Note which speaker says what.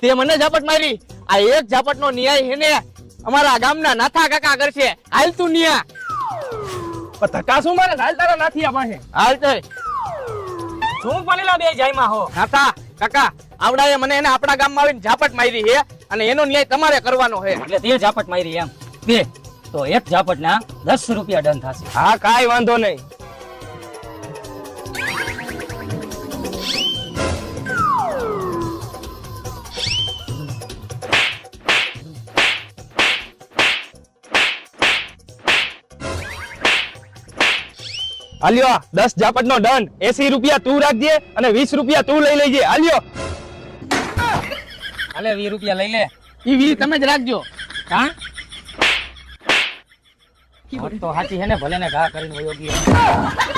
Speaker 1: તે મને ઝાપટ મારી. આ એક ઝાપટ નો ન્યાય હેને અમારા ગામના નાથા કાકા કરશે. હાલ તું ન્યા.
Speaker 2: પણ ધક્કા શું મારે? હાલ તારા નાથિયા પાસે.
Speaker 1: હાલ તો
Speaker 2: શું બનેલા બે જાયમાં હો?
Speaker 1: નાથા કાકા આવડાએ મને એને આપણા ગામમાં આવીને ઝાપટ મારી છે અને એનો ન્યાય તમારે કરવાનો છે.
Speaker 3: એટલે તે ઝાપટ મારી એમ બે તો એક ઝાપટ ના 10 રૂપિયા દંડ થશે.
Speaker 2: હા કાઈ વાંધો નહીં. આલ્યો 10 ઝાપટ નો દંડ. 80 રૂપિયા તું રાખજે અને 20 રૂપિયા તું લઈ લેજે. આલ્યો.
Speaker 3: હાલે 20 રૂપિયા લઈ લે.
Speaker 1: ઈ વી તમે જ રાખજો.
Speaker 3: હા તો સાચી છે ને ભલે ને ઘા કરીને વયો ગયો.